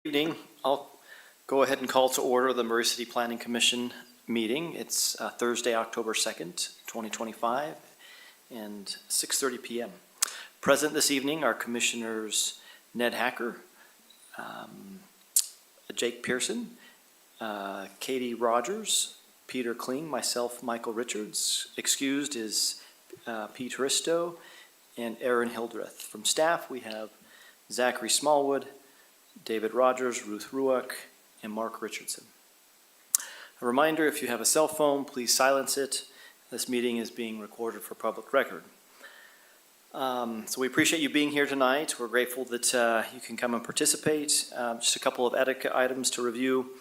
Evening. I'll go ahead and call to order the Murray City Planning Commission meeting. It's Thursday, October 2nd, 2025, and 6:30 p.m. Present this evening are Commissioners Ned Hacker, Jake Pearson, Katie Rogers, Peter Kling, myself, Michael Richards. Excused is Pete Hristo and Aaron Hildreth. From staff, we have Zachary Smallwood, David Rogers, Ruth Ruach, and Mark Richardson. A reminder, if you have a cell phone, please silence it. This meeting is being recorded for public record. So we appreciate you being here tonight. We're grateful that you can come and participate. Just a couple of etiquette items to review.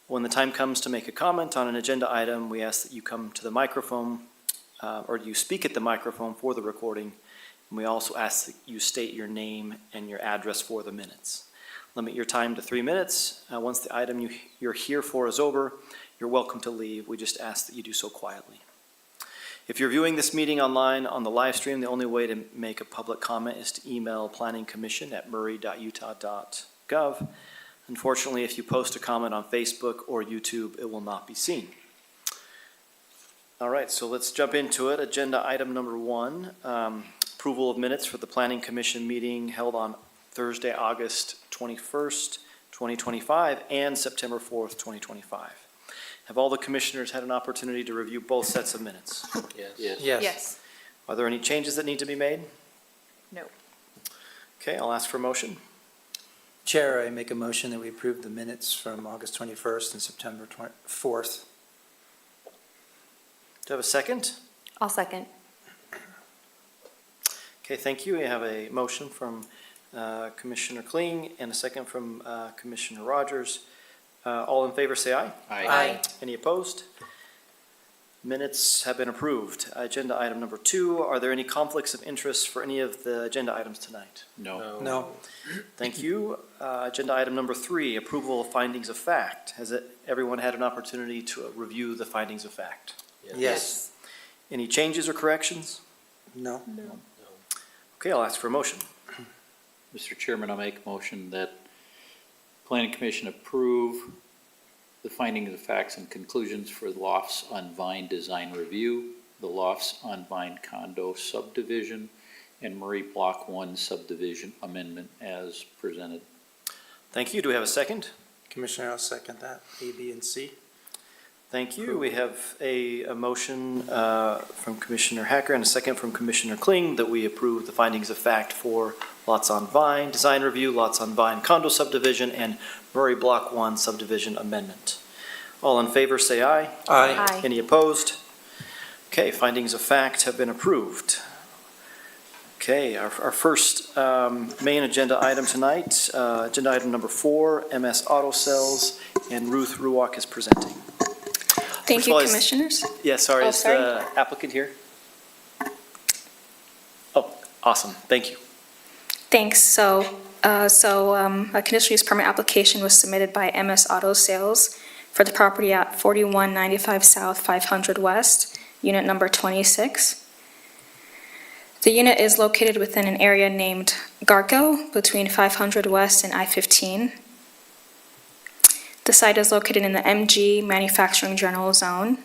When the time comes to make a comment on an agenda item, we ask that you come to the microphone or you speak at the microphone for the recording. And we also ask that you state your name and your address for the minutes. Limit your time to 3 minutes. Once the item you're here for is over, you're welcome to leave. We just ask that you do so quietly. If you're viewing this meeting online on the live stream, the only way to make a public comment is to email planningcommission@murray.utah.gov. Unfortunately, if you post a comment on Facebook or YouTube, it will not be seen. All right, so let's jump into it. Agenda item number 1, approval of minutes for the Planning Commission meeting held on Thursday, August 21st, 2025, and September 4th, 2025. Have all the commissioners had an opportunity to review both sets of minutes? Yes. Are there any changes that need to be made? No. Okay, I'll ask for a motion. Chair, I make a motion that we approve the minutes from August 21st and September 4th. Do I have a second? I'll second. Okay, thank you. We have a motion from Commissioner Kling and a second from Commissioner Rogers. All in favor say aye. Aye. Any opposed? Minutes have been approved. Agenda item number 2, are there any conflicts of interest for any of the agenda items tonight? No. Thank you. Agenda item number 3, approval of findings of fact. Has everyone had an opportunity to review the findings of fact? Yes. Any changes or corrections? No. Okay, I'll ask for a motion. Mr. Chairman, I'll make a motion that Planning Commission approve the findings of facts and conclusions for the Lofts on Vine design review, the Lofts on Vine condo subdivision, and Murray Block 1 subdivision amendment as presented. Thank you. Do we have a second? Commissioner, I'll second that. A, B, and C. Thank you. We have a motion from Commissioner Hacker and a second from Commissioner Kling that we approve the findings of fact for Lots on Vine design review, Lots on Vine condo subdivision, and Murray Block 1 subdivision amendment. All in favor say aye. Aye. Any opposed? Okay, findings of fact have been approved. Okay, our first main agenda item tonight, agenda item number 4, MS Auto Sales, and Ruth Ruach is presenting. Thank First of all, you, Commissioners. Yeah, sorry, Oh, is the applicant here? Oh, awesome, thank you. Thanks. A conditional use permit application was submitted by MS Auto Sales for the property at 4195 South, 500 West, unit number 26. The unit is located within an area named Garco between 500 West and I-15. The site is located in the MG Manufacturing General Zone.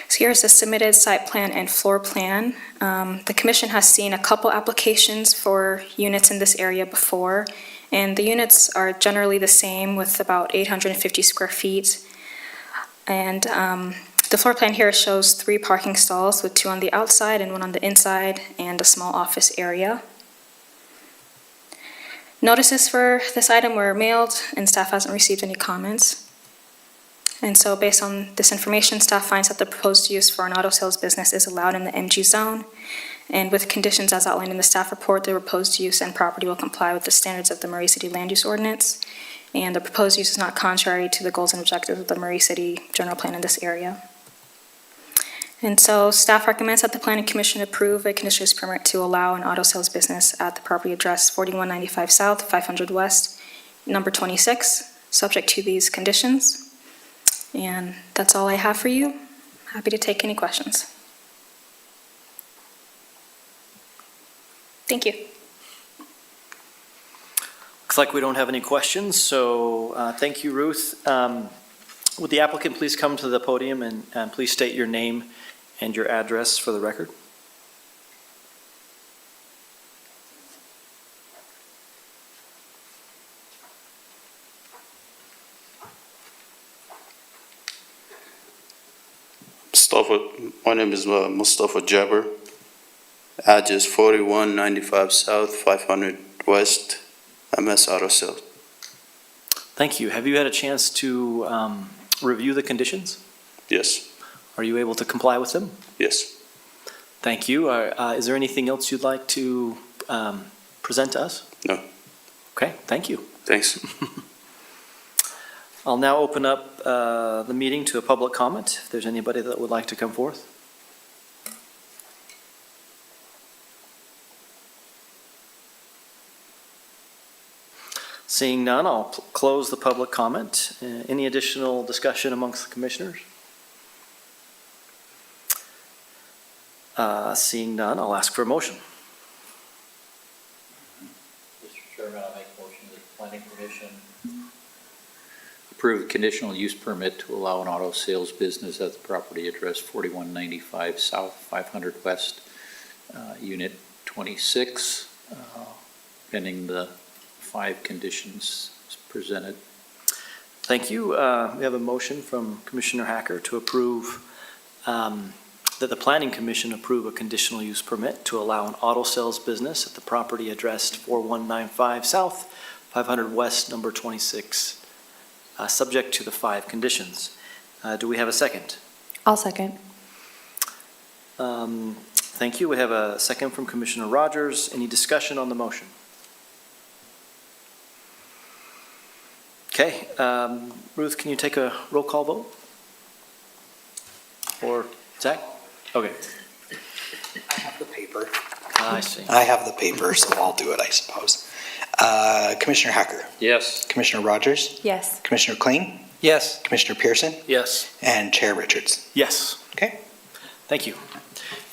So here's the submitted site plan and floor plan. The commission has seen a couple applications for units in this area before, and the units are generally the same with about 850 square feet. And the floor plan here shows 3 parking stalls with 2 on the outside and 1 on the inside, and a small office area. Notices for this item were mailed, and staff hasn't received any comments. And so based on this information, staff finds that the proposed use for an auto sales business is allowed in the MG zone. And with conditions as outlined in the staff report, the proposed use and property will comply with the standards of the Murray City Land Use Ordinance. And the proposed use is not contrary to the goals and objectives of the Murray City General Plan in this area. And so staff recommends that the Planning Commission approve a conditional use permit to allow an auto sales business at the property address 4195 South, 500 West, number 26, subject to these conditions. And that's all I have for you. Happy to take any questions. Thank you. Looks like we don't have any questions, so thank you, Ruth. Would the applicant please come to the podium and please state your name and your address for the record? My name is Mustafa Jabber. Address 4195 South, 500 West, MS Auto Sales. Thank you. Have you had a chance to review the conditions? Yes, Are you able to comply with them? yes. Thank you. Is there anything else you'd like to present to us? No. Okay, thank you. Thanks. I'll now open up the meeting to a public comment, if there's anybody that would like to come forth. Seeing none, I'll close the public comment. Any additional discussion amongst the commissioners? Seeing none, I'll ask for a motion. Mr. Chairman, I'll make a motion that the planning commission approve a conditional use permit to allow an auto sales business at the property address 4195 South, 500 West, Unit 26, pending the 5 conditions presented. Thank you. We have a motion from Commissioner Hacker to approve, that the Planning Commission approve a conditional use permit to allow an auto sales business at the property addressed 4195 South, 500 West, number 26, subject to the 5 conditions. Do we have a second? I'll second. Thank you. We have a second from Commissioner Rogers. Any discussion on the motion? Okay, Ruth, can you take a roll call vote? Or Zach? Okay, I have the paper. I see. I have the paper, so I'll do it, I suppose. Commissioner Hacker, Yes. Commissioner Rogers, Yes. Commissioner Kling, Yes. Commissioner Pearson, Yes. and Chair Richards. Yes. Okay? Thank you.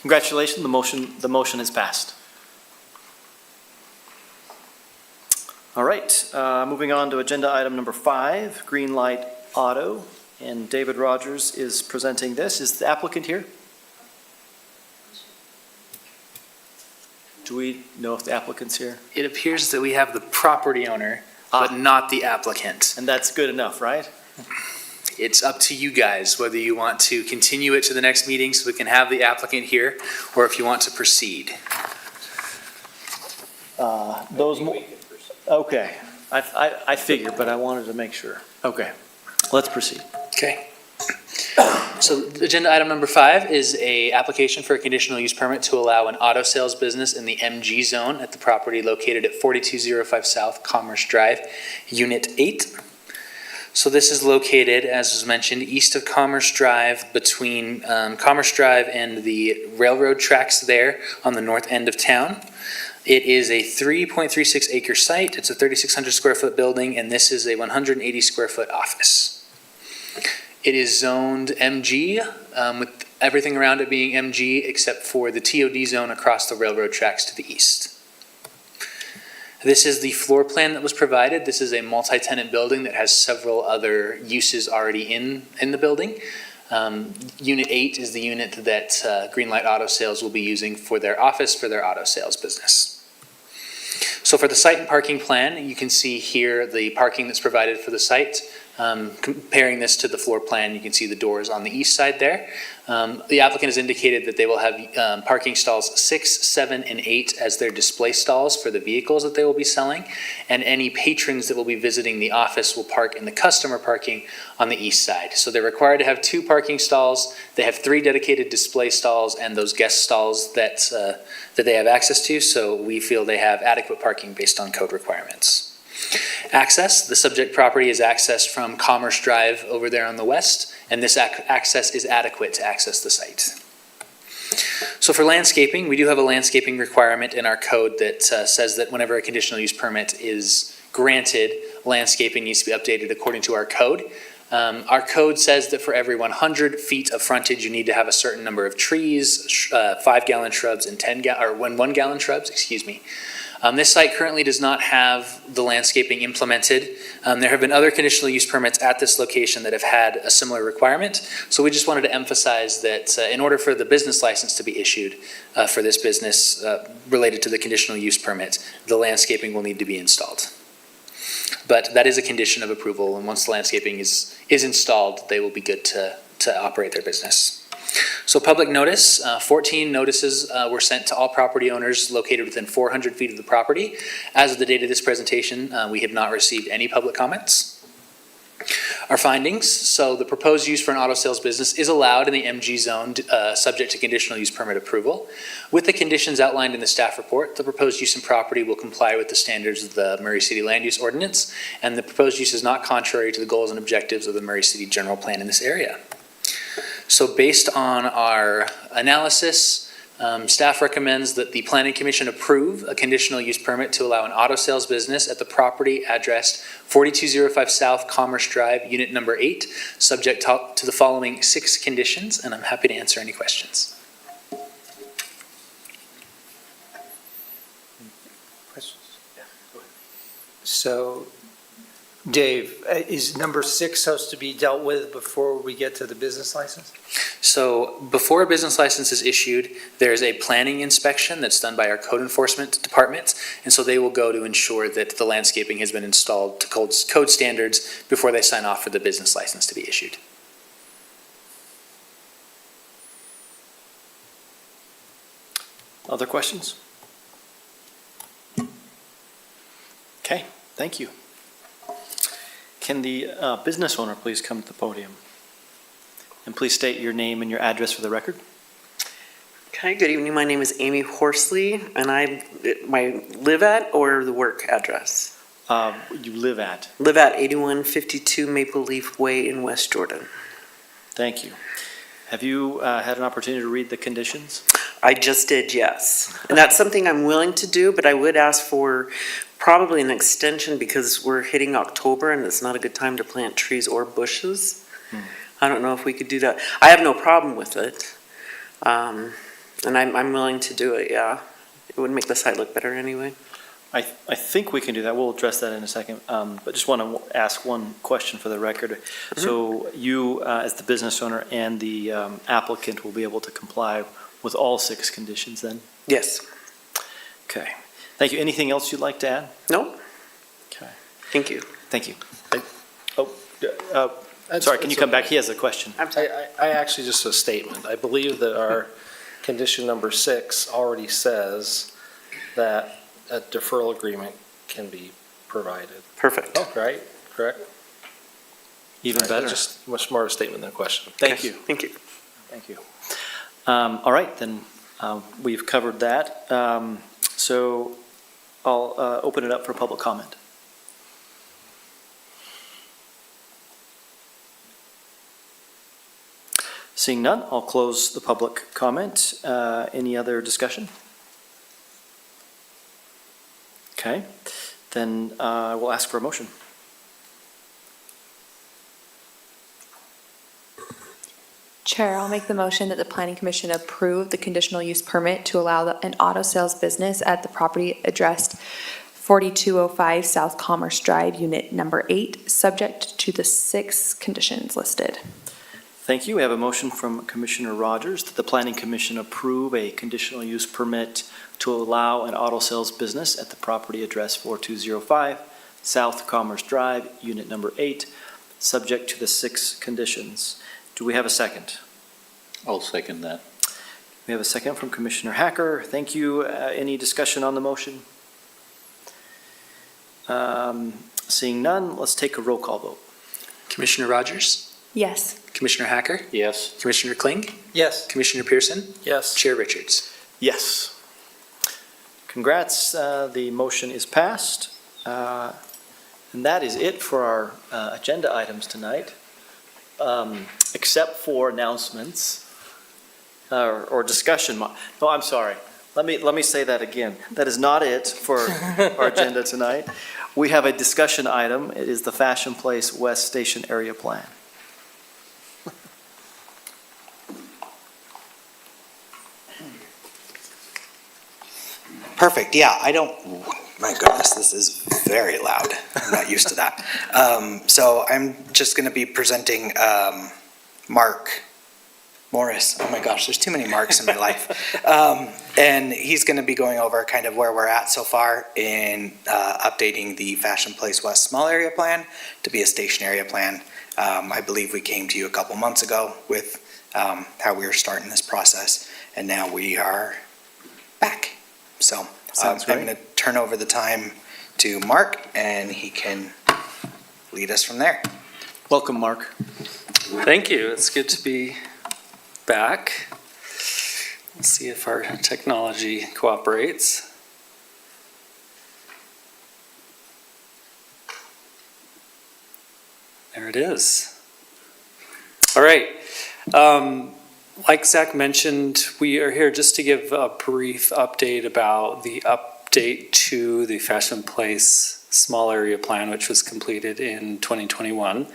Congratulations, the motion is passed. All right, moving on to agenda item number 5, Greenlight Auto, and David Rogers is presenting this. Is the applicant here? Do we know if the applicant's here? It appears that we have the property owner, but not the applicant. And that's good enough, right? It's up to you guys whether you want to continue it to the next meeting so we can have the applicant here, or if you want to proceed. Okay, I figured, but I wanted to make sure. Okay, let's proceed. Okay. So agenda item number 5 is a application for a conditional use permit to allow an auto sales business in the MG zone at the property located at 4205 South Commerce Drive, Unit 8. So this is located, as was mentioned, east of Commerce Drive, between Commerce Drive and the railroad tracks there on the north end of town. It is a 3.36 acre site. It's a 3,600 square foot building, and this is a 180 square foot office. It is zoned MG, with everything around it being MG except for the TOD zone across the railroad tracks to the east. This is the floor plan that was provided. This is a multi-tenant building that has several other uses already in the building. Unit 8 is the unit that Greenlight Auto Sales will be using for their office for their auto sales business. So for the site and parking plan, you can see here the parking that's provided for the site. Comparing this to the floor plan, you can see the doors on the east side there. The applicant has indicated that they will have parking stalls 6, 7, and 8 as their display stalls for the vehicles that they will be selling. And any patrons that will be visiting the office will park in the customer parking on the east side. So they're required to have 2 parking stalls. They have 3 dedicated display stalls and those guest stalls that they have access to. So we feel they have adequate parking based on code requirements. Access, the subject property is accessed from Commerce Drive over there on the west, and this access is adequate to access the site. So for landscaping, we do have a landscaping requirement in our code that says that whenever a conditional use permit is granted, landscaping needs to be updated according to our code. Our code says that for every 100 feet of frontage, you need to have a certain number of trees, 5-gallon shrubs and 1 gallon shrubs, excuse me. This site currently does not have the landscaping implemented. There have been other conditional use permits at this location that have had a similar requirement. So we just wanted to emphasize that in order for the business license to be issued for this business related to the conditional use permit, the landscaping will need to be installed. But that is a condition of approval, and once the landscaping is installed, they will be good to operate their business. So public notice, 14 notices were sent to all property owners located within 400 feet of the property. As of the date of this presentation, we have not received any public comments. Our findings, so the proposed use for an auto sales business is allowed in the MG zone, subject to conditional use permit approval. With the conditions outlined in the staff report, the proposed use and property will comply with the standards of the Murray City Land Use Ordinance, and the proposed use is not contrary to the goals and objectives of the Murray City General Plan in this area. So based on our analysis, staff recommends that the Planning Commission approve a conditional use permit to allow an auto sales business at the property addressed 4205 South Commerce Drive, Unit Number 8, subject to the following 6 conditions, and I'm happy to answer any questions. Questions? So, Dave, is number 6 supposed to be dealt with before we get to the business license? So before a business license is issued, there's a planning inspection that's done by our code enforcement department. And so they will go to ensure that the landscaping has been installed to code standards before they sign off for the business license to be issued. Other questions? Okay, thank you. Can the business owner please come to the podium? And please state your name and your address for the record. Okay, good evening. My name is Amy Horsley, and my live at or the work address? You live at. Live at 8152 Maple Leaf Way in West Jordan. Thank you. Have you had an opportunity to read the conditions? I just did, yes. And that's something I'm willing to do, but I would ask for probably an extension because we're hitting October and it's not a good time to plant trees or bushes. I don't know if we could do that. I have no problem with it. And I'm willing to do it, yeah. It would make the site look better anyway. I think we can do that. We'll address that in a second. But just want to ask one question for the record. Mm-hmm. So you, as the business owner and the applicant, will be able to comply with all 6 conditions then? Yes. Okay. Thank you. Anything else you'd like to add? No? Okay. Thank you. Thank you. Sorry, can you come back? He has a question. I actually just a statement. I believe that our condition number 6 already says that a deferral agreement can be provided. Perfect. Right? Correct? Even Right, better. Just much more of a statement than a question. Thank you. Thank you. Thank you. All right, then we've covered that. So I'll open it up for public comment. Seeing none, I'll close the public comment. Any other discussion? Okay, then we'll ask for a motion. Chair, I'll make the motion that the Planning Commission approve the conditional use permit to allow an auto sales business at the property addressed 4205 South Commerce Drive, Unit Number 8, subject to the 6 conditions listed. Thank you. We have a motion from Commissioner Rogers that the Planning Commission approve a conditional use permit to allow an auto sales business at the property address 4205 South Commerce Drive, Unit Number 8, subject to the 6 conditions. Do we have a second? I'll second that. We have a second from Commissioner Hacker. Thank you. Any discussion on the motion? Seeing none, let's take a roll call vote. Commissioner Rogers? Yes. Commissioner Hacker? Yes. Commissioner Kling? Yes. Commissioner Pearson? Yes. Chair Richards? Yes. Congrats. The motion is passed. And that is it for our agenda items tonight, except for announcements or discussion. No, I'm sorry. Let me say that again. That is not it for our agenda tonight. We have a discussion item. It is the Fashion Place West Station Area Plan. Perfect, yeah, I don't My goodness, this is very loud. I'm not used to that. So I'm just going to be presenting Mark Morris. Oh my gosh, there's too many Marks in my life. And he's going to be going over kind of where we're at so far in updating the Fashion Place West Small Area Plan to be a station area plan. I believe we came to you a couple months ago with how we were starting this process, and now we are back. So I'm going to turn over the time to Mark, and he can lead us from there. Welcome, Mark. Thank you. It's good to be back. Let's see if our technology cooperates. There it is. All right. Like Zach mentioned, we are here just to give a brief update about the update to the Fashion Place Small Area Plan, which was completed in 2021.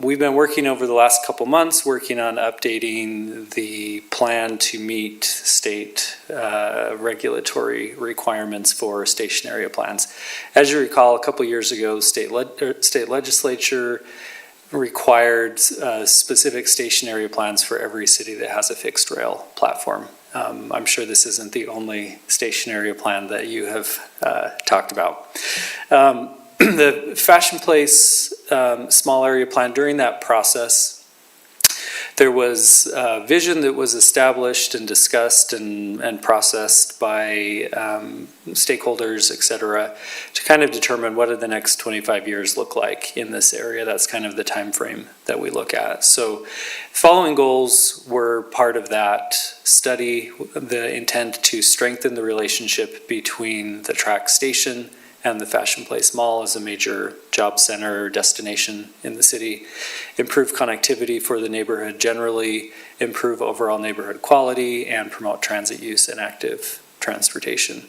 We've been working over the last couple months, working on updating the plan to meet state regulatory requirements for station area plans. As you recall, a couple years ago, state legislature required specific station area plans for every city that has a fixed rail platform. I'm sure this isn't the only station area plan that you have talked about. The Fashion Place Small Area Plan, during that process, there was a vision that was established and discussed and processed by stakeholders, et cetera, to kind of determine what do the next 25 years look like in this area. That's kind of the time frame that we look at. So following goals were part of that study, the intent to strengthen the relationship between the track station and the Fashion Place Mall as a major job center or destination in the city, improve connectivity for the neighborhood generally, improve overall neighborhood quality, and promote transit use and active transportation.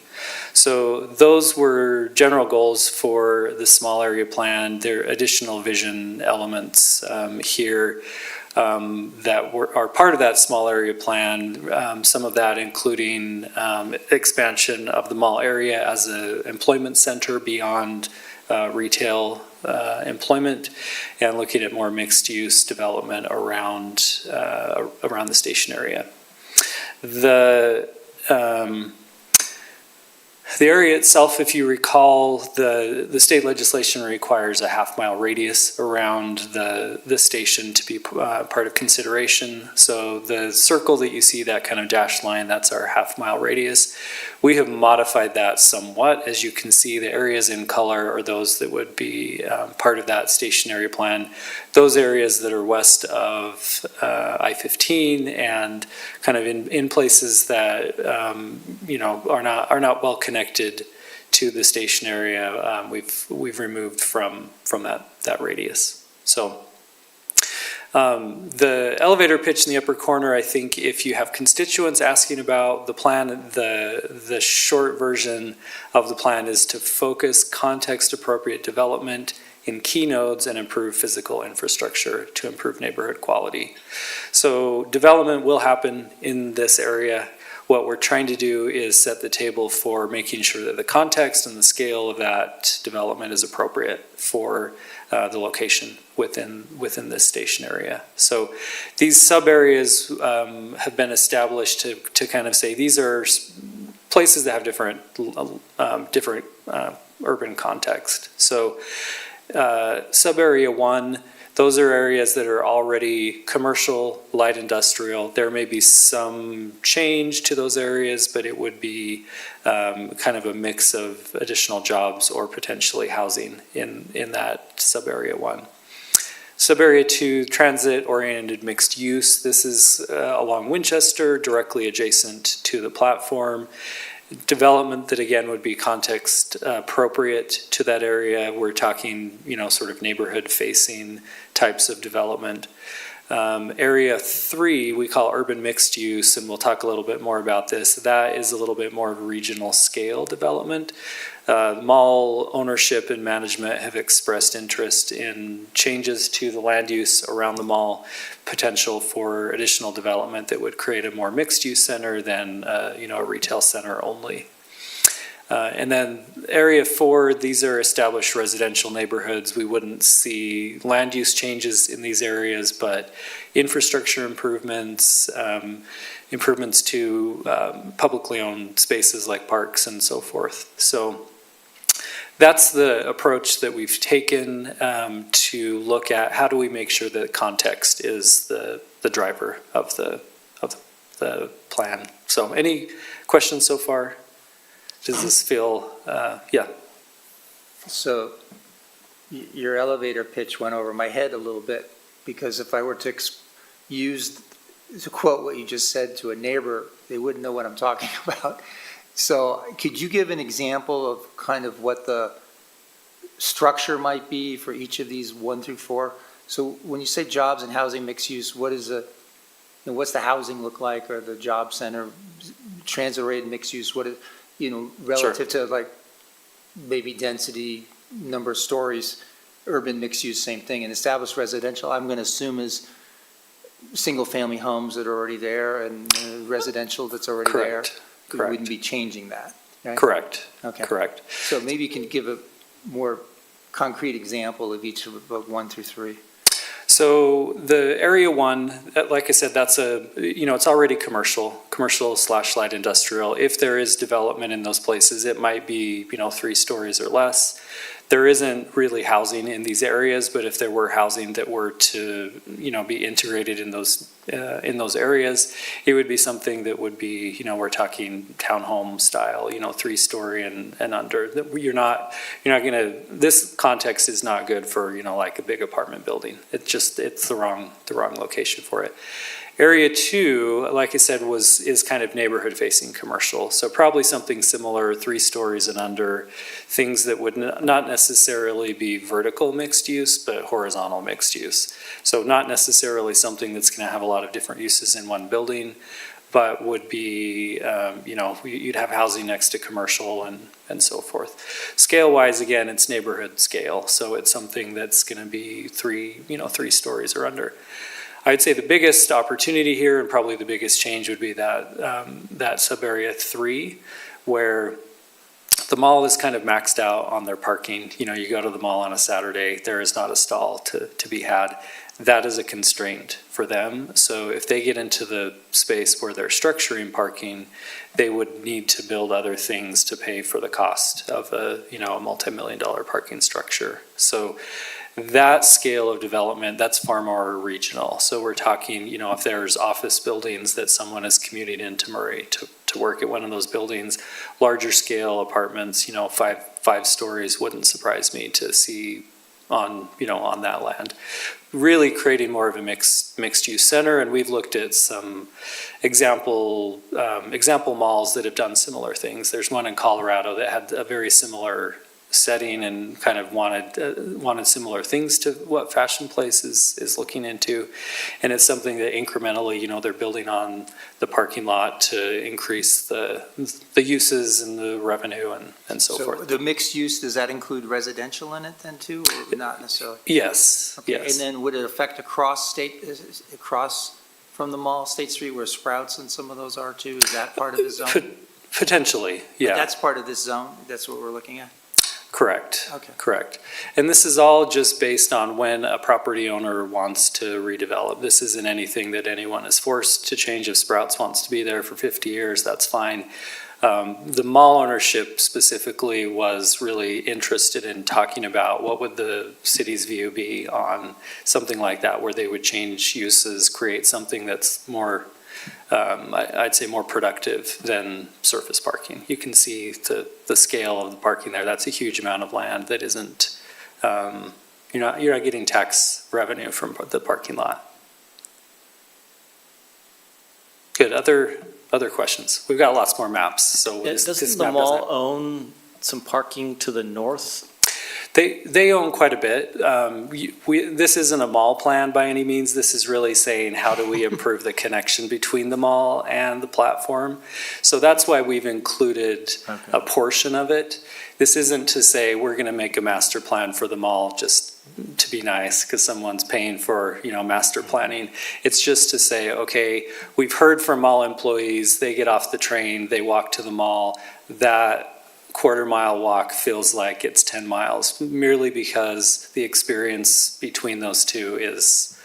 So those were general goals for the small area plan. There are additional vision elements here that are part of that small area plan, some of that including expansion of the mall area as an employment center beyond retail employment, and looking at more mixed-use development around the station area. The area itself, if you recall, the state legislation requires a half-mile radius around the station to be part of consideration. So the circle that you see, that kind of dashed line, that's our half-mile radius. We have modified that somewhat. As you can see, the areas in color are those that would be part of that station area plan. Those areas that are west of I-15 and kind of in places that are not well connected to the station area, we've removed from that radius. So the elevator pitch in the upper corner, I think if you have constituents asking about the plan, the short version of the plan is to focus context-appropriate development in key nodes and improve physical infrastructure to improve neighborhood quality. So development will happen in this area. What we're trying to do is set the table for making sure that the context and the scale of that development is appropriate for the location within this station area. So these sub areas have been established to kind of say these are places that have different urban context. So sub area 1, those are areas that are already commercial, light industrial. There may be some change to those areas, but it would be kind of a mix of additional jobs or potentially housing in that sub-area 1. Sub-area 2, transit-oriented mixed use. This is along Winchester, directly adjacent to the platform. Development that again would be context appropriate to that area. We're talking, sort of neighborhood facing types of development. Area 3, we call urban mixed use, and we'll talk a little bit more about this. That is a little bit more of a regional scale development. Mall ownership and management have expressed interest in changes to the land use around the mall, potential for additional development that would create a more mixed use center than a retail center only. And then Area 4, these are established residential neighborhoods. We wouldn't see land use changes in these areas, but infrastructure improvements, improvements to publicly owned spaces like parks and so forth. So that's the approach that we've taken to look at how do we make sure that context is the driver of the plan. So any questions so far? Does this feel, yeah? So your elevator pitch went over my head a little bit, because if I were to to quote what you just said to a neighbor, they wouldn't know what I'm talking about. So could you give an example of kind of what the structure might be for each of these 1 through 4? So when you say jobs and housing mixed use, what's the housing look like, or the job center, transit rate mixed use, relative to like maybe density, number of stories, urban mixed use, same thing, and established residential, I'm gonna assume is single-family homes that are already there and residential that's already there. Correct. We wouldn't be changing that, right? Correct. Okay. Correct. So maybe you can give a more concrete example of each of 1 through 3. So the Area 1, like I said, that's it's already commercial/light industrial. If there is development in those places, it might be, 3 stories or less. There isn't really housing in these areas, but if there were housing that were to, be integrated in those areas, it would be something that would be, we're talking townhome style, 3-story and under. You're not gonna, this context is not good for, like a big apartment building. It's the wrong location for it. Area 2, like I said, is kind of neighborhood-facing commercial, so probably something similar, 3 stories and under, things that would not necessarily be vertical mixed use, but horizontal mixed use. So not necessarily something that's going to have a lot of different uses in one building, but would be, you'd have housing next to commercial and so forth. Scale-wise, again, it's neighborhood scale, so it's something that's going to be 3 stories or under. I'd say the biggest opportunity here, and probably the biggest change, would be that sub-area 3, where the mall is kind of maxed out on their parking. You go to the mall on a Saturday, there is not a stall to be had. That is a constraint for them. So if they get into the space where they're structuring parking, they would need to build other things to pay for the cost of a multi-million-dollar parking structure. So that scale of development, that's far more regional. So we're talking, if there's office buildings that someone is commuting into Murray to work at one of those buildings, larger scale apartments, 5 stories wouldn't surprise me to see on that land. Really creating more of a mixed use center, and we've looked at some example malls that have done similar things. There's one in Colorado that had a very similar setting and kind of wanted similar things to what Fashion Place is looking into. And it's something that incrementally, they're building on the parking lot to increase the uses and the revenue and so forth. The mixed use, does that include residential in it then too, or not necessarily? Yes, Okay. yes. And then would it affect across from the mall, State Street, where Sprouts and some of those are too? Is that part of the zone? Potentially, yeah. That's part of this zone? That's what we're looking at? Correct. Okay. Correct. And this is all just based on when a property owner wants to redevelop. This isn't anything that anyone is forced to change. If Sprouts wants to be there for 50 years, that's fine. The mall ownership specifically was really interested in talking about what would the city's view be on something like that, where they would change uses, create something that's more I'd say more productive than surface parking. You can see the scale of the parking there. That's a huge amount of land that isn't, you're not getting tax revenue from the parking lot. Good, other questions? We've got lots more maps, so. Doesn't the mall own some parking to the north? They own quite a bit. This isn't a mall plan by any means. This is really saying, how do we improve the connection between the mall and the platform? So that's why we've included a portion of it. This isn't to say we're going to make a master plan for the mall just to be nice because someone's paying for, master planning. It's just to say, okay, we've heard from mall employees, they get off the train, they walk to the mall, that quarter-mile walk feels like it's 10 miles, merely because the experience between those two is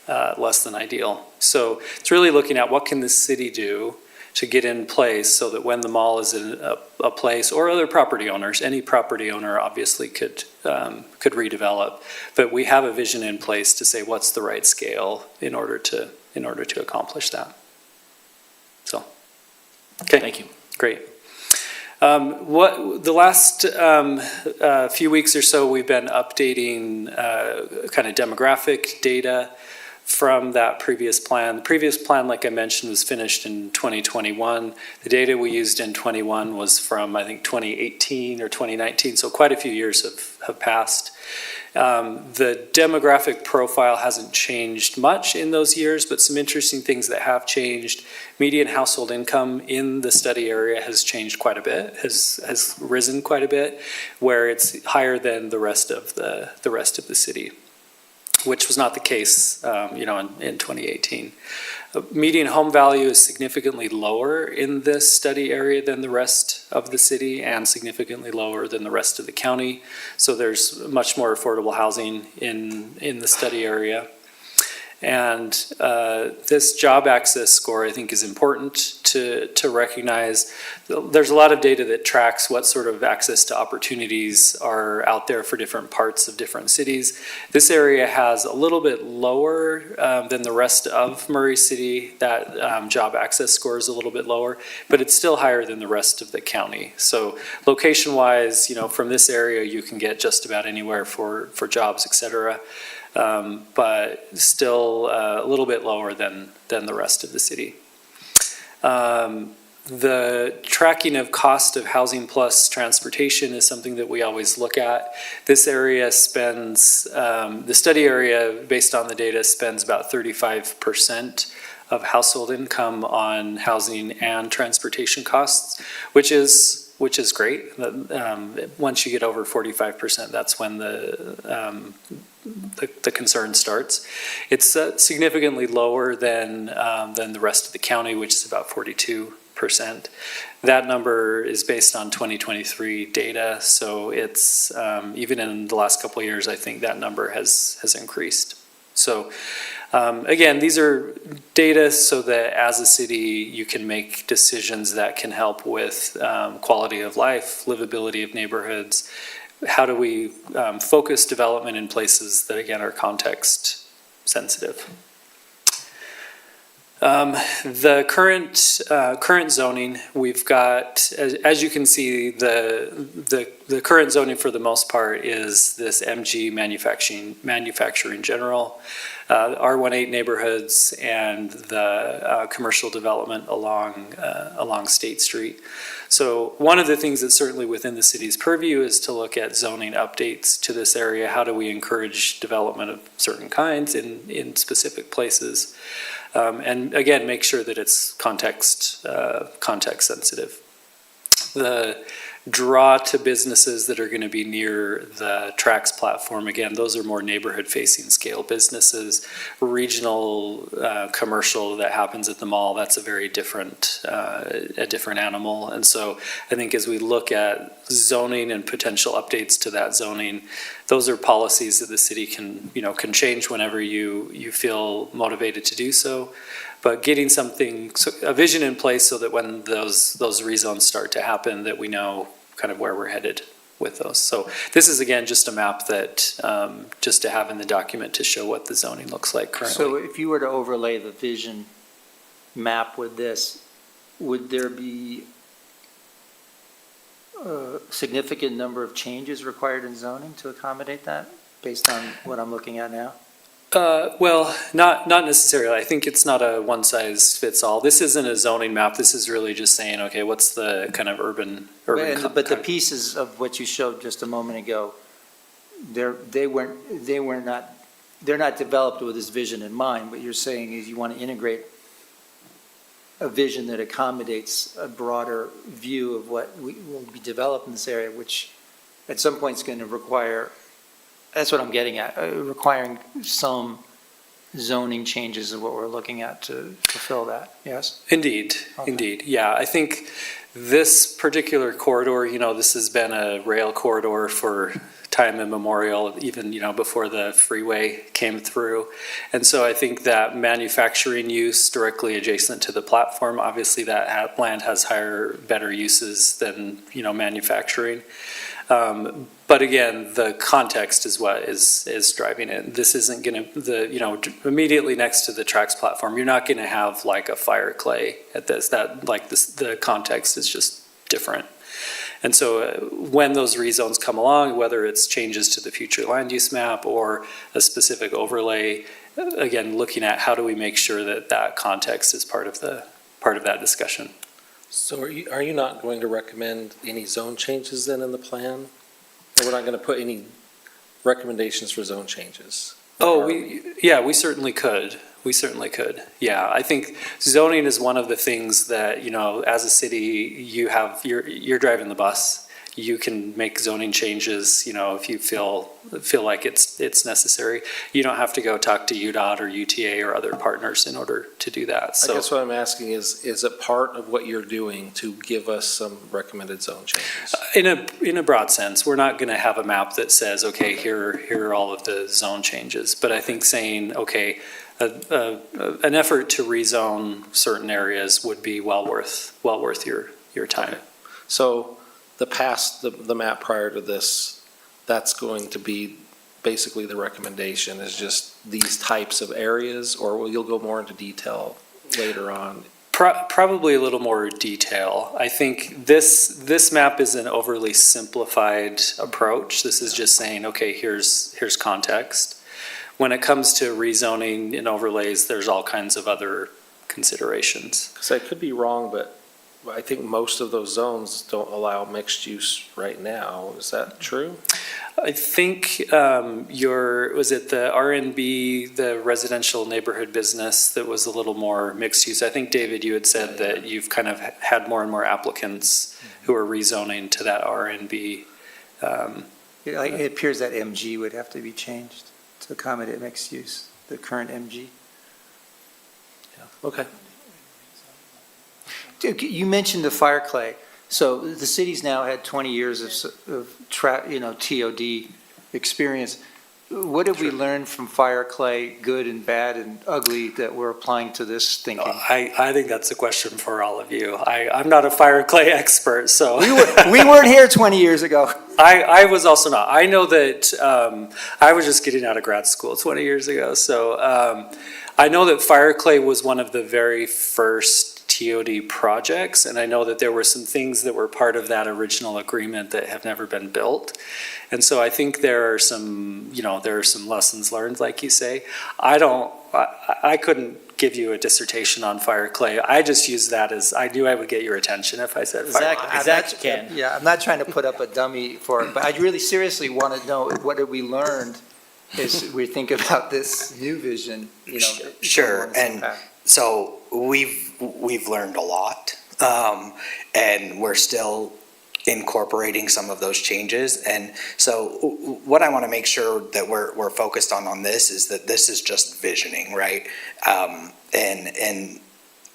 less than ideal. So it's really looking at what can the city do to get in place so that when the mall is in a place, or other property owners, any property owner obviously could redevelop, but we have a vision in place to say what's the right scale in order to accomplish that. So, okay. Thank you. Great. What the last few weeks or so, we've been updating kind of demographic data from that previous plan. The previous plan, like I mentioned, was finished in 2021. The data we used in 21 was from, I think, 2018 or 2019, so quite a few years have passed. The demographic profile hasn't changed much in those years, but some interesting things that have changed. Median household income in the study area has changed quite a bit, has risen quite a bit, where it's higher than the rest of the city, which was not the case, in 2018. Median home value is significantly lower in this study area than the rest of the city, and significantly lower than the rest of the county. So there's much more affordable housing in the study area. And this job access score, I think, is important to recognize. There's a lot of data that tracks what sort of access to opportunities are out there for different parts of different cities. This area has a little bit lower than the rest of Murray City. That job access score is a little bit lower, but it's still higher than the rest of the county. So location-wise, from this area, you can get just about anywhere for jobs, et cetera. But still a little bit lower than the rest of the city. The tracking of cost of housing plus transportation is something that we always look at. This area spends, the study area, based on the data, spends about 35% of household income on housing and transportation costs, which is great. Once you get over 45%, that's when the concern starts. It's significantly lower than the rest of the county, which is about 42%. That number is based on 2023 data, so it's even in the last couple of years, I think that number has increased. So again, these are data so that as a city, you can make decisions that can help with quality of life, livability of neighborhoods. How do we focus development in places that, again, are context sensitive? The current zoning, we've got, as you can see, the current zoning for the most part is this MG manufacturing general, R18 neighborhoods, and the commercial development along State Street. So one of the things that's certainly within the city's purview is to look at zoning updates to this area. How do we encourage development of certain kinds in specific places? And again, make sure that it's context sensitive. The draw to businesses that are going to be near the Trax platform, again, those are more neighborhood-facing scale businesses. Regional commercial that happens at the mall, that's a very different animal. And so I think as we look at zoning and potential updates to that zoning, those are policies that the city can change whenever you feel motivated to do so. But getting a vision in place so that when those rezones start to happen, that we know kind of where we're headed with those. So this is, again, just a map that just to have in the document to show what the zoning looks like currently. So if you were to overlay the vision map with this, would there be a significant number of changes required in zoning to accommodate that, based on what I'm looking at now? Well, not necessarily. I think it's not a one-size-fits-all. This isn't a zoning map. This is really just saying, okay, what's the kind of urban. But the pieces of what you showed just a moment ago, they're not developed with this vision in mind. What you're saying is you want to integrate a vision that accommodates a broader view of what will be developed in this area, which at some point is going to require. That's what I'm getting at, requiring some zoning changes is what we're looking at to fulfill that, yes? Indeed, Okay. indeed. Yeah, I think this particular corridor, this has been a rail corridor for time immemorial, even, before the freeway came through. And so I think that manufacturing use directly adjacent to the platform, obviously that land has better uses than, manufacturing. But again, the context is what is driving it. This isn't going to, immediately next to the tracks platform, you're not going to have like a fire clay at this. The context is just different. And so when those rezones come along, whether it's changes to the future land use map or a specific overlay, again, looking at how do we make sure that context is part of that discussion. So are you not going to recommend any zone changes then in the plan? Or we're not going to put any recommendations for zone changes? We certainly could. We certainly could. Yeah, I think zoning is one of the things that, as a city, you're driving the bus. You can make zoning changes, if you feel like it's necessary. You don't have to go talk to UDOT or UTA or other partners in order to do that. I So guess what I'm asking is it part of what you're doing to give us some recommended zone changes? in a broad sense, we're not going to have a map that says, okay, here are all of the zone changes. But I think saying, okay, an effort to rezone certain areas would be well worth your time. Okay. So the map prior to this, that's going to be basically the recommendation is just these types of areas, or you'll go more into detail later on? Probably a little more detail. I think this map is an overly simplified approach. This is just saying, okay, here's context. When it comes to rezoning and overlays, there's all kinds of other considerations. Because I could be wrong, but I think most of those zones don't allow mixed use right now. Is that true? I think was it the RNB, the residential neighborhood business that was a little more mixed use? I think, David, you had said that you've kind of had more and more applicants who are rezoning to that RNB. It appears that MG would have to be changed to accommodate mixed use, the current MG. Okay. You mentioned the fire clay. So the city's now had 20 years of TOD experience. What have we learned from fire clay, good and bad and ugly, that we're applying to this thinking? I think that's a question for all of you. I'm not a fire clay expert, so. We weren't here 20 years ago. I was also not. I know that I was just getting out of grad school 20 years ago, so I know that fire clay was one of the very first TOD projects, and I know that there were some things that were part of that original agreement that have never been built. And so I think there are some lessons learned, like you say. I couldn't give you a dissertation on fire clay. I just used that as, I knew I would get your attention if I said fire clay. Zach can. Yeah, I'm not trying to put up a dummy for it, but I really seriously want to know, what have we learned as we think about this new vision, Sure, and so we've learned a lot, and we're still incorporating some of those changes. And so what I want to make sure that we're focused on this is that this is just visioning, right? And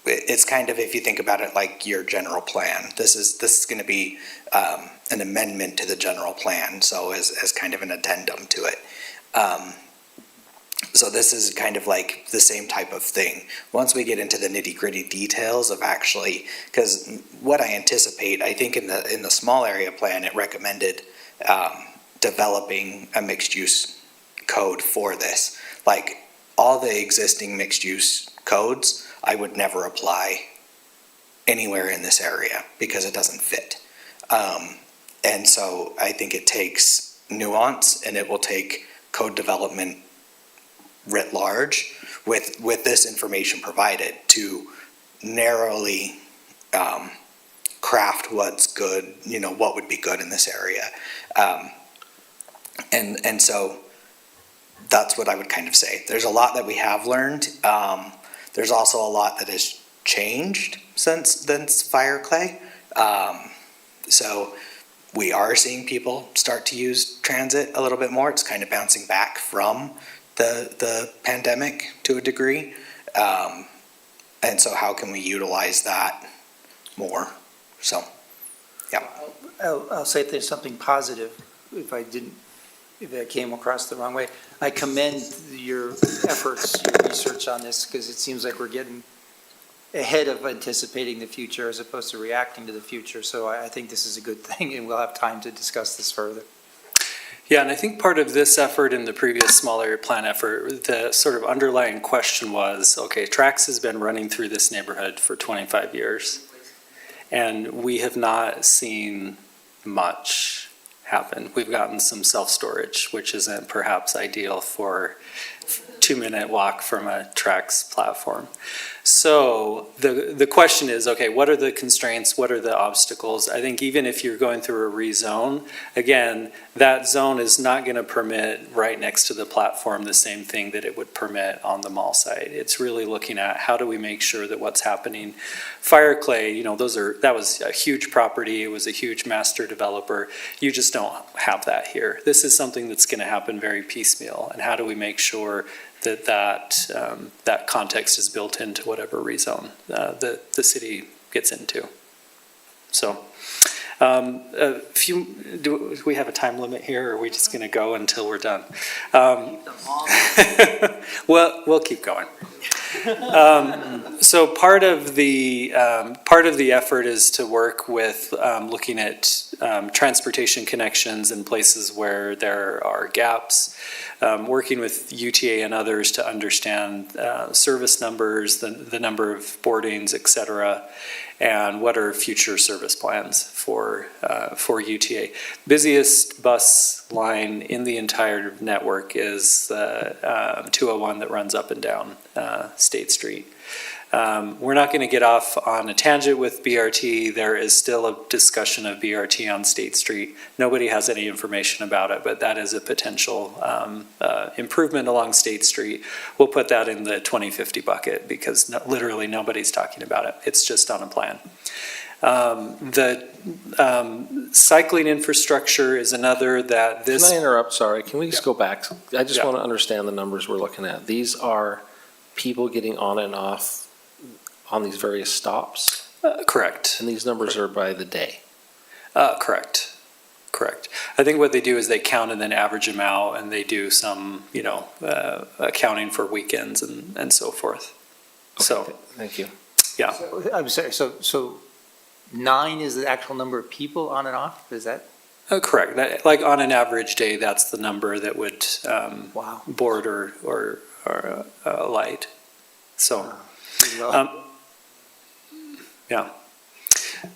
it's kind of, if you think about it like your general plan, this is going to be an amendment to the general plan, so as kind of an addendum to it. So this is kind of like the same type of thing. Once we get into the nitty-gritty details of actually, because what I anticipate, I think in the small area plan, it recommended developing a mixed-use code for this. Like, all the existing mixed-use codes, I would never apply anywhere in this area because it doesn't fit. And so I think it takes nuance, and it will take code development writ large with this information provided to narrowly craft what's good, what would be good in this area. And so that's what I would kind of say. There's a lot that we have learned. There's also a lot that has changed since fire clay. So we are seeing people start to use transit a little bit more. It's kind of bouncing back from the pandemic to a degree. And so how can we utilize that more? So, yeah. I'll say there's something positive, if that came across the wrong way. I commend your efforts, your research on this, because it seems like we're getting ahead of anticipating the future as opposed to reacting to the future. So I think this is a good thing, and we'll have time to discuss this further. Yeah, and I think part of this effort and the previous small area plan effort, the sort of underlying question was, okay, Trax has been running through this neighborhood for 25 years, and we have not seen much happen. We've gotten some self-storage, which isn't perhaps ideal for 2-minute walk from a Trax platform. So the question is, okay, what are the constraints? What are the obstacles? I think even if you're going through a rezone, again, that zone is not going to permit right next to the platform the same thing that it would permit on the mall site. It's really looking at how do we make sure that what's happening. Fireclay, that was a huge property. It was a huge master developer. You just don't have that here. This is something that's going to happen very piecemeal. And how do we make sure that context is built into whatever rezone the city gets into? So, do we have a time limit here, or are we just going to go until we're done? Well, we'll keep going. So part of the effort is to work with looking at transportation connections in places where there are gaps, working with UTA and others to understand service numbers, the number of boardings, et cetera, and what are future service plans for UTA. Busiest bus line in the entire network is 201 that runs up and down State Street. We're not going to get off on a tangent with BRT. There is still a discussion of BRT on State Street. Nobody has any information about it, but that is a potential improvement along State Street. We'll put that in the 2050 bucket because literally nobody's talking about it. It's just on a plan. The cycling infrastructure is another that this... Can I interrupt? Sorry. Can we just go back? I just want to understand the numbers we're looking at. These are people getting on and off on these various stops? Correct. And these numbers are by the day? Correct. I think what they do is they count and then average them out, and they do some, accounting for weekends and so forth. Okay, So, thank you. yeah. I'm sorry, so 9 is the actual number of people on and off? Is that? Correct. Like on an average day, that's the number that would Wow. board or light. So, yeah.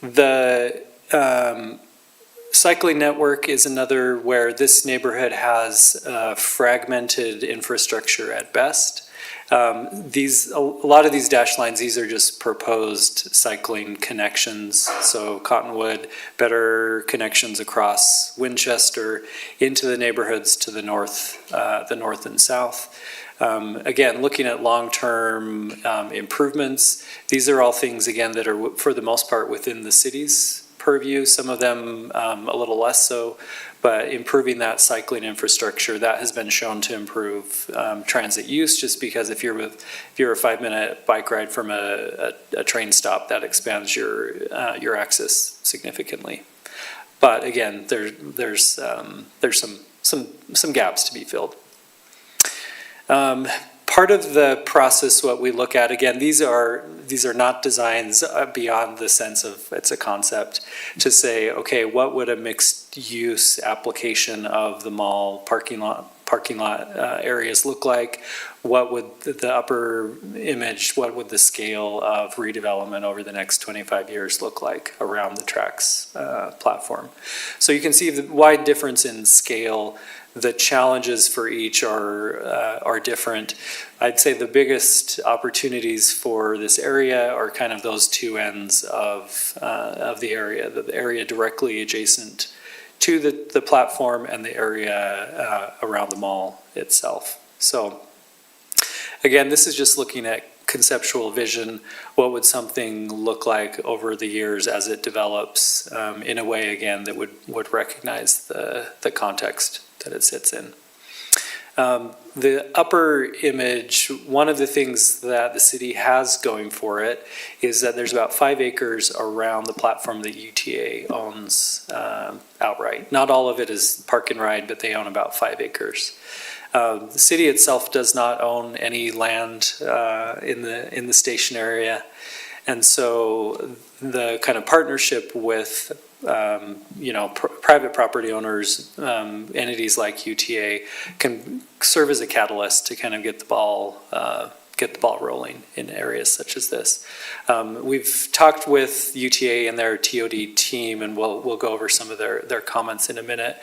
The cycling network is another where this neighborhood has fragmented infrastructure at best. A lot of these dash lines, these are just proposed cycling connections. So Cottonwood, better connections across Winchester into the neighborhoods to the north and south. Again, looking at long-term improvements, these are all things, again, that are for the most part within the city's purview, some of them a little less so, but improving that cycling infrastructure, that has been shown to improve transit use, just because if you're a 5-minute bike ride from a train stop, that expands your access significantly. But again, there's some gaps to be filled. Part of the process, what we look at, again, these are not designs beyond the sense of it's a concept, to say, okay, what would a mixed use application of the mall parking lot areas look like? What would the upper image, what would the scale of redevelopment over the next 25 years look like around the Trax platform? So you can see the wide difference in scale. The challenges for each are different. I'd say the biggest opportunities for this area are kind of those two ends of the area directly adjacent to the platform and the area around the mall itself. So again, this is just looking at conceptual vision. What would something look like over the years as it develops in a way, again, that would recognize the context that it sits in. The upper image, one of the things that the city has going for it is that there's about 5 acres around the platform that UTA owns outright. Not all of it is park and ride, but they own about 5 acres. The city itself does not own any land in the station area. And so the kind of partnership with private property owners, entities like UTA can serve as a catalyst to kind of get the ball rolling in areas such as this. We've talked with UTA and their TOD team, and we'll go over some of their comments in a minute.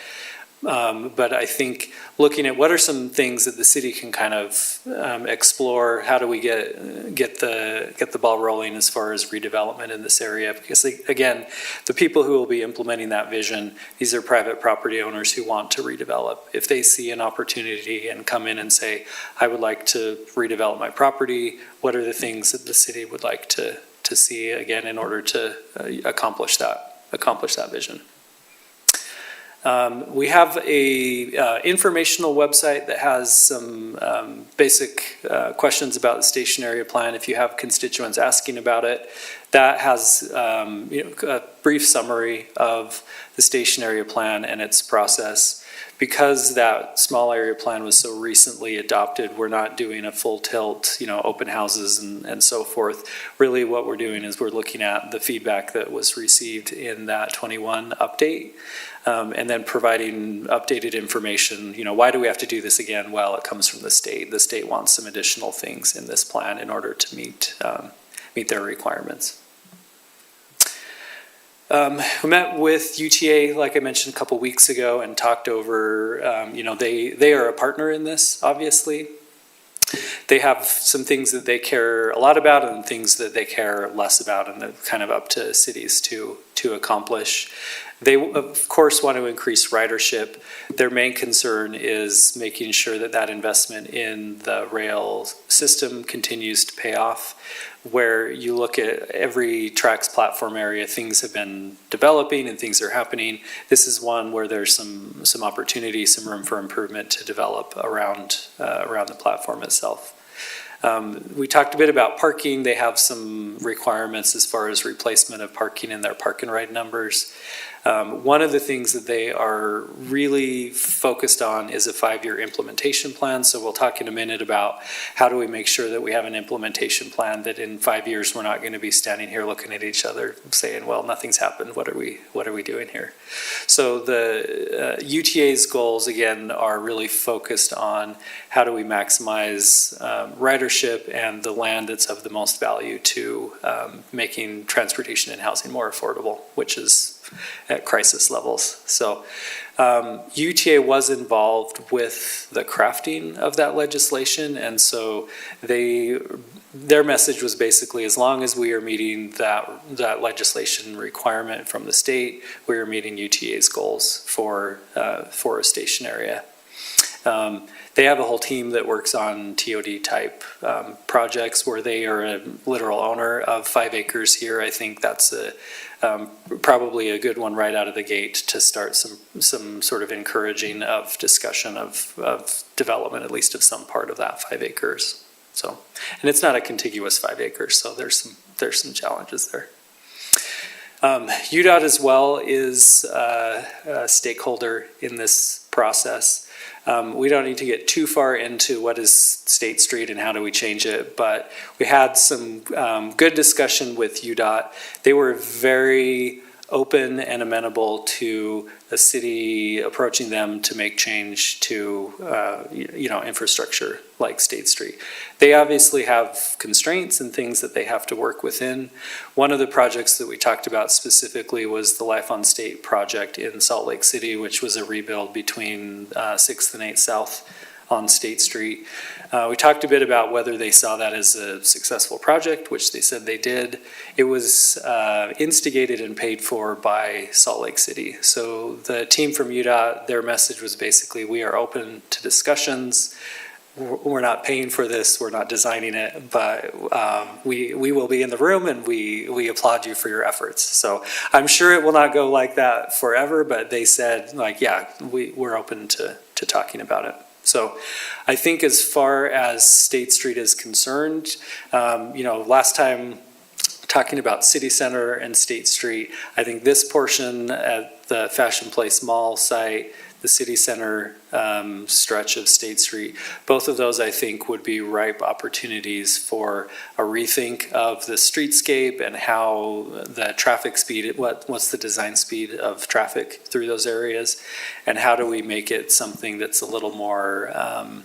But I think looking at what are some things that the city can kind of explore, how do we get the ball rolling as far as redevelopment in this area? Because again, the people who will be implementing that vision, these are private property owners who want to redevelop. If they see an opportunity and come in and say, I would like to redevelop my property, what are the things that the city would like to see again in order to accomplish that vision? We have a informational website that has some basic questions about the station area plan. If you have constituents asking about it, that has a brief summary of the station area plan and its process. Because that small area plan was so recently adopted, we're not doing a full tilt, open houses and so forth. Really what we're doing is we're looking at the feedback that was received in that 21 update. And then providing updated information, why do we have to do this again? Well, it comes from the state. The state wants some additional things in this plan in order to meet their requirements. We met with UTA, like I mentioned, a couple weeks ago and talked over, they are a partner in this, obviously. They have some things that they care a lot about and things that they care less about, and they're kind of up to cities to accomplish. They, of course, want to increase ridership. Their main concern is making sure that that investment in the rail system continues to pay off. Where you look at every TRAX platform area, things have been developing and things are happening. This is one where there's some opportunity, some room for improvement to develop around the platform itself. We talked a bit about parking. They have some requirements as far as replacement of parking in their park and ride numbers. One of the things that they are really focused on is a 5-year implementation plan. So we'll talk in a minute about how do we make sure that we have an implementation plan that in 5 years we're not going to be standing here looking at each other saying, well, nothing's happened. What are we doing here? So the UTA's goals, again, are really focused on how do we maximize ridership and the land that's of the most value to making transportation and housing more affordable, which is at crisis levels. So UTA was involved with the crafting of that legislation, and so their message was basically, as long as we are meeting that legislation requirement from the state, we are meeting UTA's goals for a station area. They have a whole team that works on TOD type projects where they are a literal owner of 5 acres here. I think that's probably a good one right out of the gate to start some sort of encouraging of discussion of development, at least of some part of that 5 acres. So, and it's not a contiguous 5 acres, so there's some challenges there. UDOT as well is a stakeholder in this process. We don't need to get too far into what is State Street and how do we change it, but we had some good discussion with UDOT. They were very open and amenable to the city approaching them to make change to infrastructure like State Street. They obviously have constraints and things that they have to work within. One of the projects that we talked about specifically was the Life on State project in Salt Lake City, which was a rebuild between 6th and 8th South on State Street. We talked a bit about whether they saw that as a successful project, which they said they did. It was instigated and paid for by Salt Lake City. So the team from UDOT, their message was basically, we are open to discussions. We're not paying for this, we're not designing it, but we will be in the room and we applaud you for your efforts. So I'm sure it will not go like that forever, but they said, like, yeah, we're open to talking about it. So I think as far as State Street is concerned, last time talking about City Center and State Street, I think this portion at the Fashion Place Mall site, the City Center stretch of State Street, both of those I think would be ripe opportunities for a rethink of the streetscape and how the traffic speed, what's the design speed of traffic through those areas, and how do we make it something that's a little more, a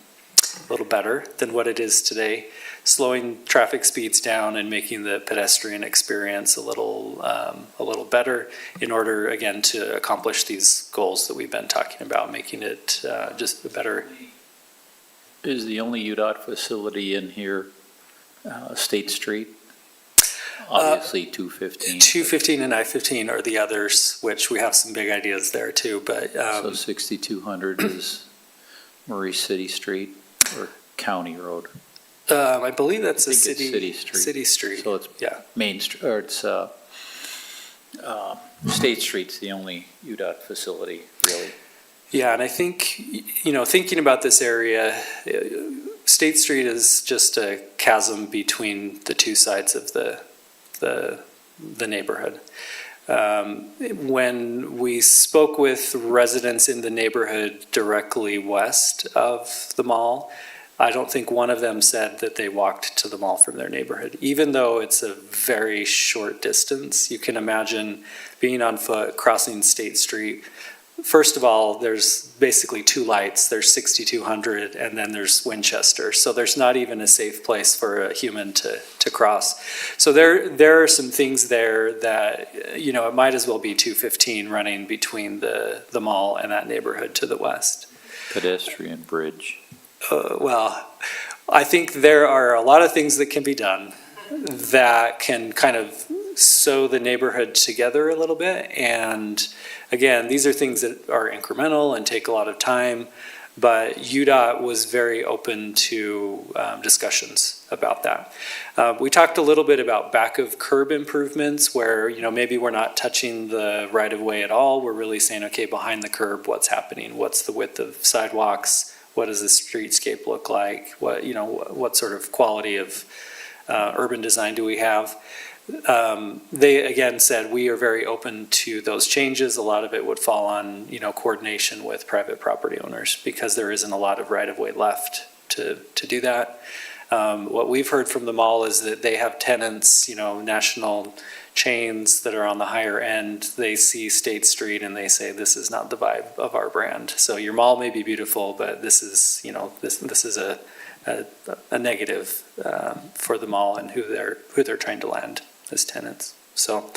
little better than what it is today, slowing traffic speeds down and making the pedestrian experience a little better in order, again, to accomplish these goals that we've been talking about, making it just a better. Is the only UDOT facility in here State Street? Obviously 215. 215 and I-15 are the others, which we have some big ideas there too, but. So 6200 is Maurice City Street or County Road? I believe that's I a think it's city. City Street. City Street. So it's Yeah. Main Street, or it's State Street's the only UDOT facility, really. Yeah, and I think, thinking about this area, State Street is just a chasm between the two sides of the neighborhood. When we spoke with residents in the neighborhood directly west of the mall, I don't think one of them said that they walked to the mall from their neighborhood. Even though it's a very short distance, you can imagine being on foot, crossing State Street. First of all, there's basically two lights. There's 6200 and then there's Winchester. So there's not even a safe place for a human to cross. So there are some things there that, it might as well be 215 running between the mall and that neighborhood to the west. Pedestrian bridge. Well, I think there are a lot of things that can be done that can kind of sew the neighborhood together a little bit. And again, these are things that are incremental and take a lot of time, but UDOT was very open to discussions about that. We talked a little bit about back of curb improvements where, maybe we're not touching the right of way at all. We're really saying, okay, behind the curb, what's happening? What's the width of sidewalks? What does the streetscape look like? What sort of quality of urban design do we have? They again said we are very open to those changes. A lot of it would fall on coordination with private property owners because there isn't a lot of right of way left to do that. What we've heard from the mall is that they have tenants, national chains that are on the higher end. They see State Street and they say this is not the vibe of our brand. So your mall may be beautiful, but this is this is a negative for the mall and who they're trying to land as tenants. So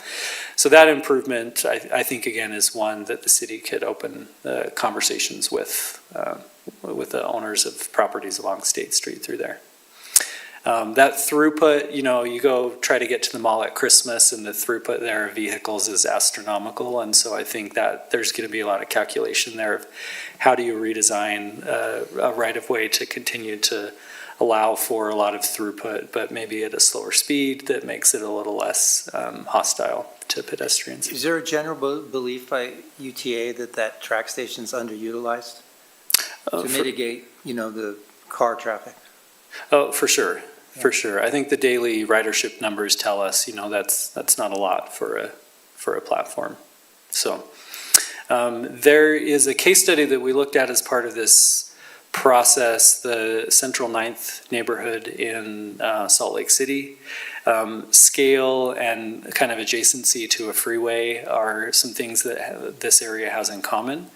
that improvement, I think, again, is one that the city could open conversations with the owners of properties along State Street through there. That throughput, you go try to get to the mall at Christmas and the throughput there of vehicles is astronomical. And so I think that there's going to be a lot of calculation there of how do you redesign a right-of-way to continue to allow for a lot of throughput, but maybe at a slower speed that makes it a little less hostile to pedestrians. Is there a general belief by UTA that track station's underutilized to mitigate, the car traffic? Oh, for sure. For sure. I think the daily ridership numbers tell us, that's not a lot for a platform. So there is a case study that we looked at as part of this process, the Central 9th neighborhood in Salt Lake City. Scale and kind of adjacency to a freeway are some things that this area has in common.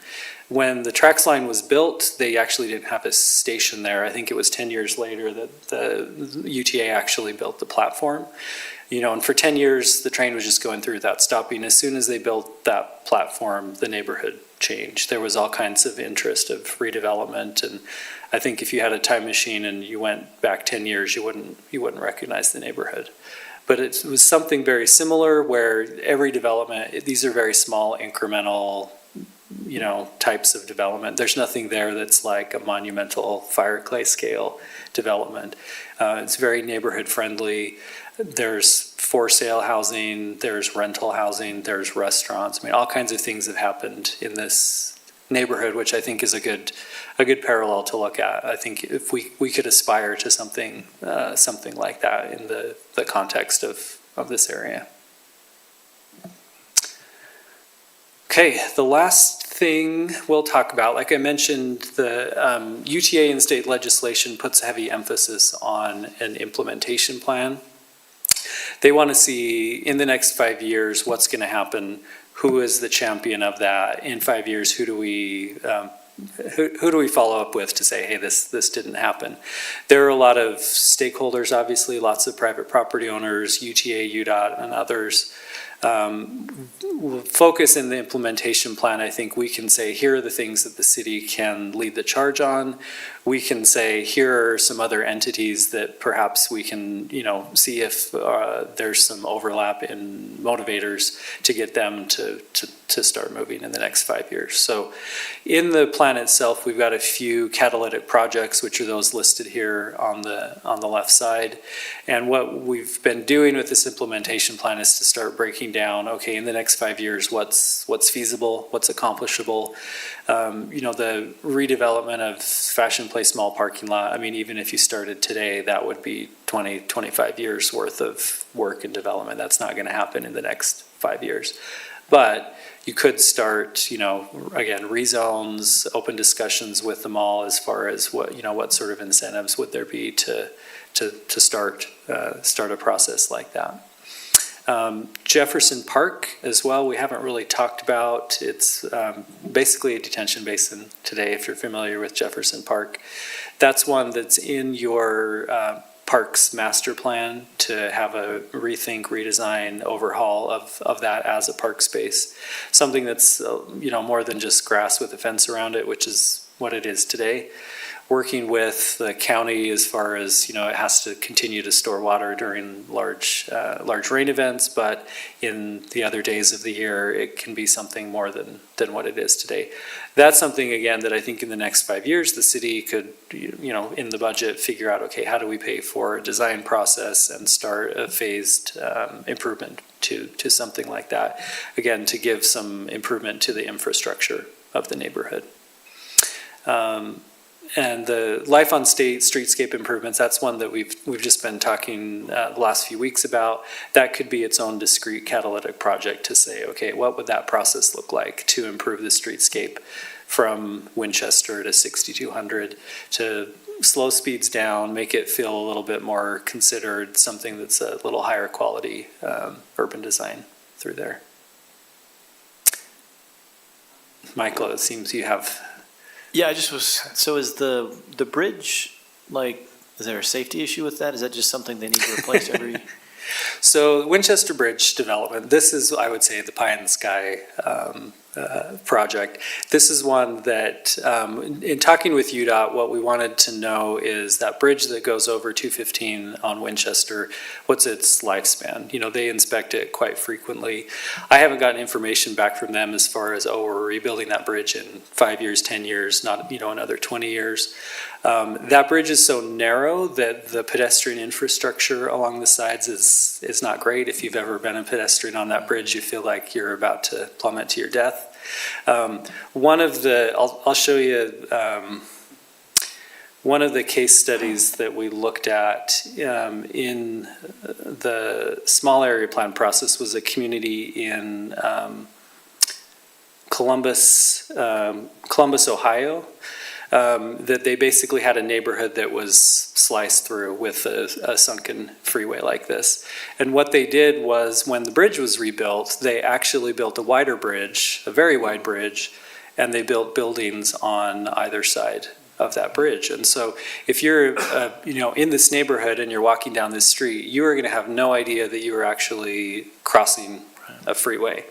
When the TRAX line was built, they actually didn't have a station there. I think it was 10 years later that the UTA actually built the platform. And for 10 years, the train was just going through without stopping. As soon as they built that platform, the neighborhood changed. There was all kinds of interest of redevelopment. And I think if you had a time machine and you went back 10 years, you wouldn't recognize the neighborhood. But it was something very similar where every development, these are very small incremental types of development. There's nothing there that's like a monumental fire clay scale development. It's very neighborhood friendly. There's for sale housing, there's rental housing, there's restaurants. All kinds of things have happened in this neighborhood, which I think is a good parallel to look at. I think if we could aspire to something like that in the context of this area. Okay, the last thing we'll talk about, like I mentioned, the UTA and state legislation puts heavy emphasis on an implementation plan. They want to see in the next 5 years what's going to happen, who is the champion of that. In 5 years, who do we follow up with to say, hey, this didn't happen? There are a lot of stakeholders, obviously, lots of private property owners, UTA, UDOT, and others. Focus in the implementation plan, I think we can say, here are the things that the city can lead the charge on. We can say, here are some other entities that perhaps we can, see if there's some overlap in motivators to get them to start moving in the next 5 years. So in the plan itself, we've got a few catalytic projects, which are those listed here on the left side. And what we've been doing with this implementation plan is to start breaking down, okay, in the next 5 years, what's feasible, what's accomplishable. The redevelopment of Fashion Place Mall parking lot, I mean, even if you started today, that would be 20, 25 years worth of work and development. That's not going to happen in the next 5 years. But you could start, again, rezones, open discussions with the mall as far as what sort of incentives would there be to start a process like that. Jefferson Park as well, we haven't really talked about. It's basically a detention basin today, if you're familiar with Jefferson Park. That's one that's in your Parks master plan to have a rethink, redesign, overhaul of that as a park space. Something that's, more than just grass with a fence around it, which is what it is today. Working with the county as far as, it has to continue to store water during large rain events, but in the other days of the year, it can be something more than what it is today. That's something, again, that I think in the next 5 years, the city could, in the budget, figure out, okay, how do we pay for a design process and start a phased improvement to something like that, again, to give some improvement to the infrastructure of the neighborhood. And the Life on State streetscape improvements, that's one that we've just been talking the last few weeks about. That could be its own discrete catalytic project to say, okay, what would that process look like to improve the streetscape from Winchester to 6200 to slow speeds down, make it feel a little bit more considered, something that's a little higher quality urban design through there. Michael, it seems you have... Yeah, so is the bridge, is there a safety issue with that? Is that just something they need to replace every? So the Winchester Bridge development, this is, I would say, the pie in the sky project. This is one that, in talking with UDOT, what we wanted to know is that bridge that goes over 215 on Winchester, what's its lifespan? They inspect it quite frequently. I haven't gotten information back from them as far as, we're rebuilding that bridge in 5 years, 10 years, not, another 20 years. That bridge is so narrow that the pedestrian infrastructure along the sides is not great. If you've ever been a pedestrian on that bridge, you feel like you're about to plummet to your death. One of the, I'll show you one of the case studies that we looked at in the small area plan process was a community in Columbus, Ohio. That they basically had a neighborhood that was sliced through with a sunken freeway like this. And what they did was, when the bridge was rebuilt, they actually built a wider bridge, a very wide bridge, and they built buildings on either side of that bridge. And so if you're in this neighborhood and you're walking down this street, you are going to have no idea that you are actually crossing a freeway.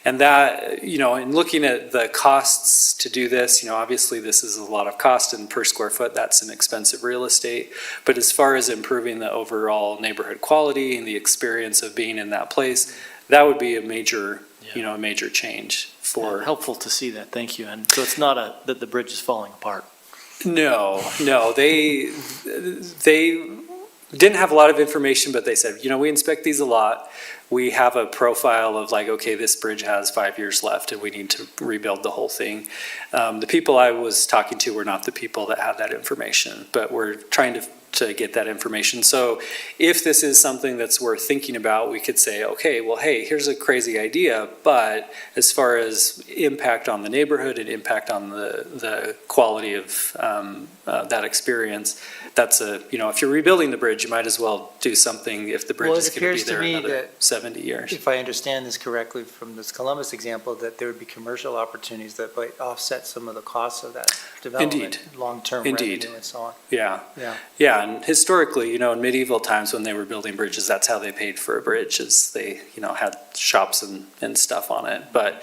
And that, in looking at the costs to do this, obviously this is a lot of cost, and per square foot, that's an expensive real estate. But as far as improving the overall neighborhood quality and the experience of being in that place, that would be a major, a major change for. Helpful to see that, thank you. And so it's not that the bridge is falling apart. No, they didn't have a lot of information, but they said, we inspect these a lot. We have a profile of like, okay, this bridge has 5 years left and we need to rebuild the whole thing. The people I was talking to were not the people that had that information, but we're trying to get that information. So if this is something that's worth thinking about, we could say, okay, well, hey, here's a crazy idea, but as far as impact on the neighborhood and impact on the quality of that experience, that's if you're rebuilding the bridge, you might as well do something if the bridge Well, is it going to appears be to there me another that 70 years. If I understand this correctly from this Columbus example, that there would be commercial opportunities that might offset some of the costs of that development, long-term Indeed. revenue and so on. Yeah. Yeah. Yeah, and historically, in medieval times when they were building bridges, that's how they paid for a bridge, is they, had shops and stuff on it. But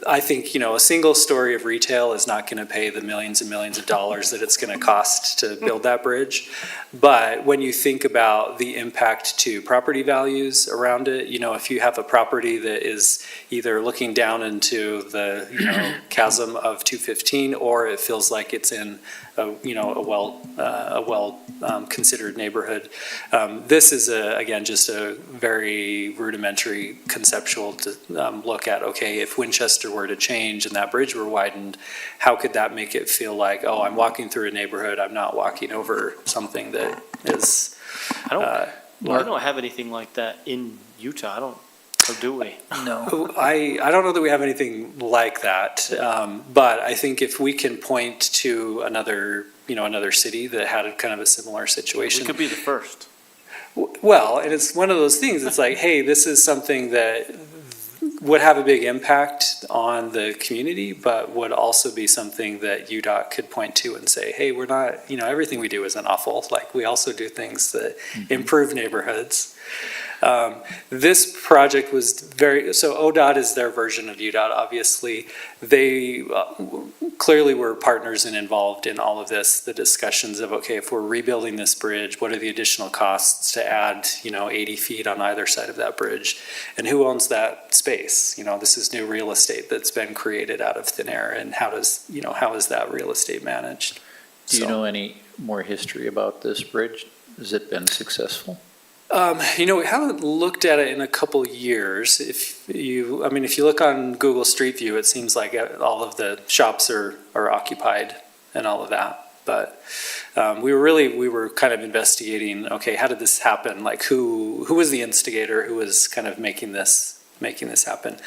I think, a single story of retail is not going to pay the millions and millions of dollars that it's going to cost to build that bridge. But when you think about the impact to property values around it, if you have a property that is either looking down into the, chasm of 215, or it feels like it's in a well considered neighborhood. This is again, just a very rudimentary conceptual look at, okay, if Winchester were to change and that bridge were widened, how could that make it feel like, oh, I'm walking through a neighborhood, I'm not walking over something that is. I don't have anything like that in Utah. Or do we? No. I don't know that we have anything like that, but I think if we can point to another city that had kind of a similar situation. We could be the first. Well, and it's one of those things, it's like, hey, this is something that would have a big impact on the community, but would also be something that UDOT could point to and say, hey, we're not, everything we do isn't awful. Like, we also do things that improve neighborhoods. This project was so ODOT is their version of UDOT, obviously. They clearly were partners and involved in all of this, the discussions of, okay, if we're rebuilding this bridge, what are the additional costs to add, 80 feet on either side of that bridge? And who owns that space? This is new real estate that's been created out of thin air, and how is that real estate managed? Do you know any more history about this bridge? Has it been successful? We haven't looked at it in a couple years. If you look on Google Street View, it seems like all of the shops are occupied and all of that. But we were kind of investigating, okay, how did this happen? Like, who was the instigator? Who was kind of making this happen?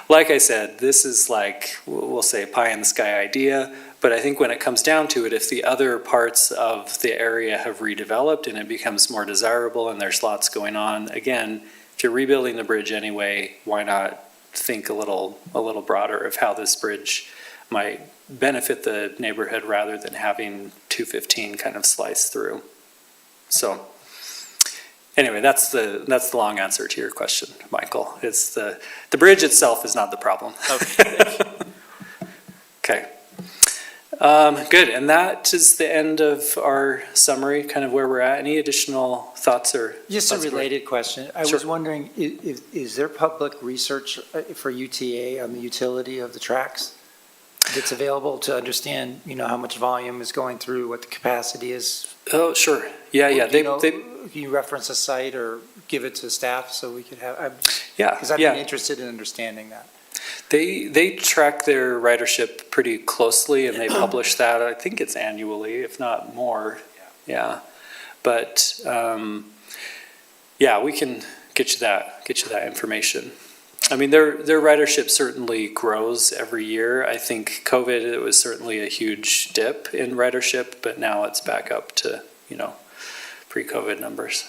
Like I said, this is like, we'll say, pie in the sky idea. But I think when it comes down to it, if the other parts of the area have redeveloped and it becomes more desirable and there's lots going on, again, if you're rebuilding the bridge anyway, why not think a little broader of how this bridge might benefit the neighborhood rather than having 215 kind of slice through. So anyway, that's the long answer to your question, Michael. It's the bridge itself is not the problem. Okay. Okay. Good, and that is the end of our summary, kind of where we're at. Any additional thoughts or? Just a thoughts? related question. I Sure. was wondering, is there public research for UTA on the utility of the tracks that's available to understand, how much volume is going through, what the capacity is? Oh, sure. Yeah. Can you reference a site or give it to staff so we could have, because I've been interested in understanding that. They track their ridership pretty closely, and they publish that. I think it's annually, if not more. Yeah, but we can get you that information. I mean, their ridership certainly grows every year. I think COVID, it was certainly a huge dip in ridership, but now it's back up to pre-COVID numbers.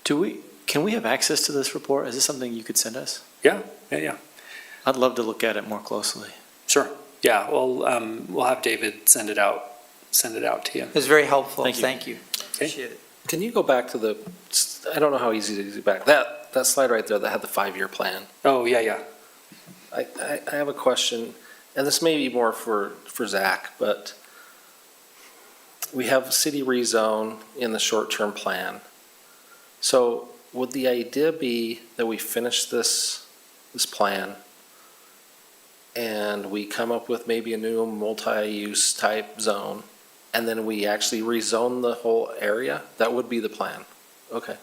Can we have access to this report? Is this something you could send us? Yeah. I'd love to look at it more closely. Sure. Yeah. Well, we'll have David send it out to you. It's very helpful. Thank you. Thank you. Appreciate it. Can you go back to I don't know how easy to do back, that slide right there that had the 5-year plan. Oh, yeah. I have a question, and this may be more for Zach, but we have city rezone in the short-term plan. So would the idea be that we finish this plan and we come up with maybe a new multi-use type zone, and then we actually rezone the whole area? That would be the plan. Okay.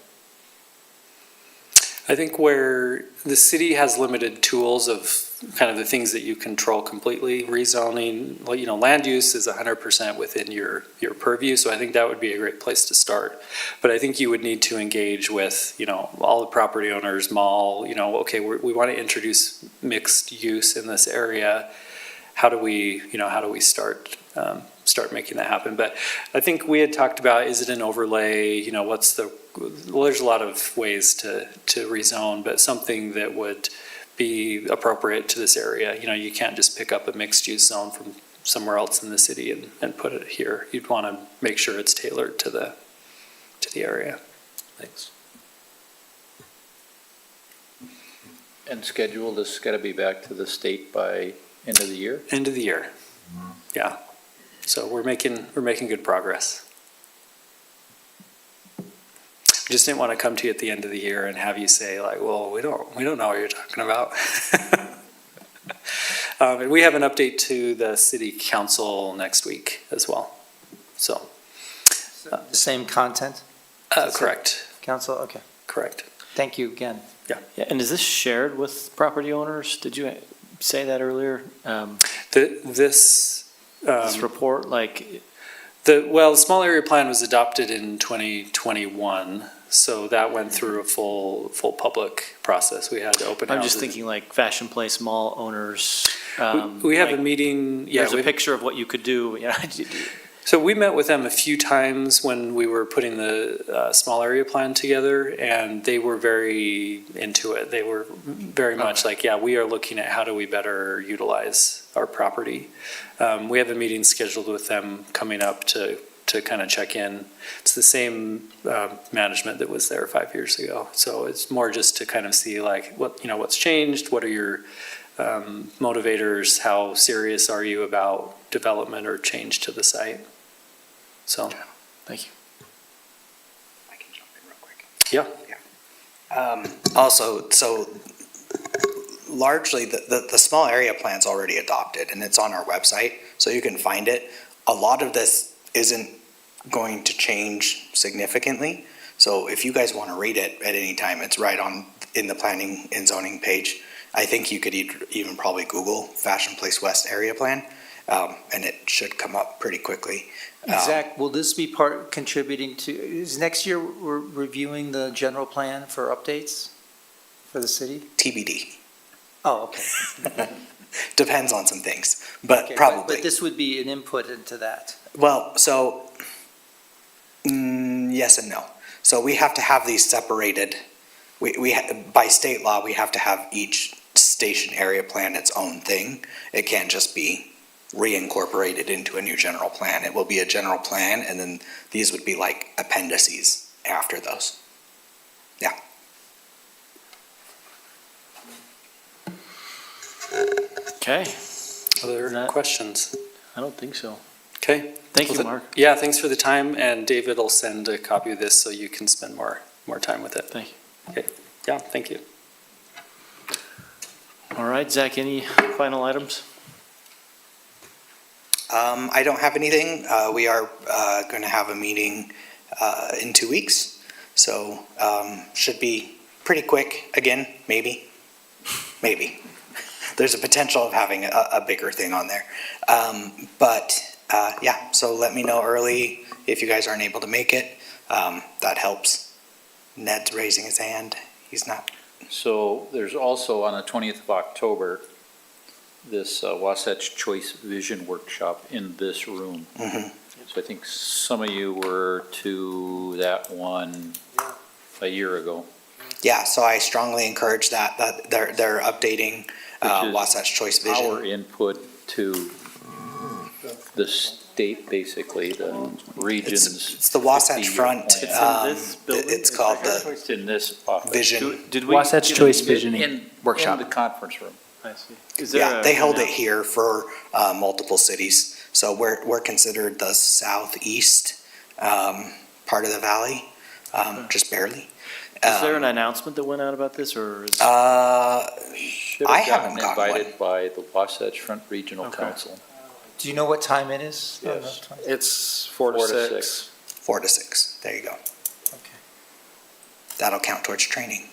I think where the city has limited tools of kind of the things that you control completely, rezoning, well, land use is 100% within your purview, so I think that would be a great place to start. But I think you would need to engage with, all the property owners, mall, okay, we want to introduce mixed use in this area. How do we start making that happen? But I think we had talked about, is it an overlay, well, there's a lot of ways to rezone, but something that would be appropriate to this area. You can't just pick up a mixed-use zone from somewhere else in the city and put it here. You'd want to make sure it's tailored to the area. Thanks. And schedule, this got to be back to the state by end of the year? End of the year. Yeah. So we're making good progress. Just didn't want to come to you at the end of the year and have you say like, well, we don't know what you're talking about. And we have an update to the city council next week as well. So, The same content, correct, council? Okay. correct. Thank you again. Yeah, and is this shared with property owners? Did you say that earlier? This Report, like, the small area plan was adopted in 2021, so that went through a full public process. We had open houses. I'm just thinking like Fashion Place Mall owners. We have a like, meeting, There's a picture of what you could do, So we met with them a few times when we were putting the small area plan together, and they were very into it. They were very much like, yeah, we are looking at how do we better utilize our property. We have a meeting scheduled with them coming up to kind of check in. It's the same management that was there 5 years ago. So it's more just to kind of see like what's changed, what are your motivators, how serious are you about development or change to the site. So, Thank you. I can jump in real quick. yeah. Also, so largely the small area plan's already adopted and it's on our website, so you can find it. A lot of this isn't going to change significantly. So if you guys want to read it at any time, it's right in the planning and zoning page. I think you could even probably Google Fashion Place West area plan, and it should come up pretty quickly. Zach, will this be contributing to, is next year we're reviewing the general plan for updates for the city? TBD. Oh, okay. Depends on some things, but Okay, probably. But this would be an input into that. Well, so, yes and no. So we have to have these separated. By state law, we have to have each station area plan its own thing. It can't just be reincorporated into a new general plan. It will be a general plan, and then these would be like appendices after those. Yeah. Okay, Other That- questions? I don't think so. Okay. Thank you, Well, Mark. Yeah, thanks for the time, and David will send a copy of this so you can spend more time with it. Thank you. Okay, yeah, thank you. All right, Zach, any final items? I don't have anything. We are going to have a meeting in 2 weeks, so should be pretty quick. Again, maybe. There's a potential of having a bigger thing on there. But yeah, so let me know early if you guys aren't able to make it. That helps. Ned's raising his hand. He's not. So there's also on the 20th of October, this Wasatch Choice Vision Workshop in this room. Mhm. So I think some of you were to that one a year ago. Yeah, so I strongly encourage that they're updating Which is Wasatch Choice Our Vision. input to the state, basically, the regions. It's the Wasatch 50-year Front. plan. It's in this building? It's called the It's in this office. Vision. Did we? Wasatch get Choice it Visioning In Workshop. the conference room. I see. Is there Yeah, a- they hold it here for multiple cities. So we're considered the southeast part of the valley, just barely. Is there an announcement that went out about this, or is? Should I have gotten haven't gotten one. invited by the Wasatch Front Regional Okay. Council. Do you know what time it is? Yes. It's 4 to 6. 4 to 6. There you go. Okay. that'll count towards training.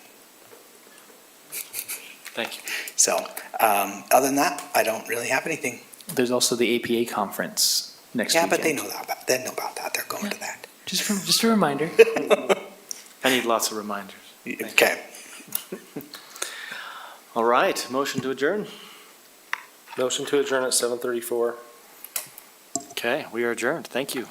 Thank you. So, other than that, I don't really have anything. There's also the APA conference next Yeah, weekend. but they know that, they know about that, they're going to that. Just a reminder. I need lots of reminders. Okay. All right, motion to adjourn. Motion to adjourn at 7:34. Okay, we are adjourned. Thank you.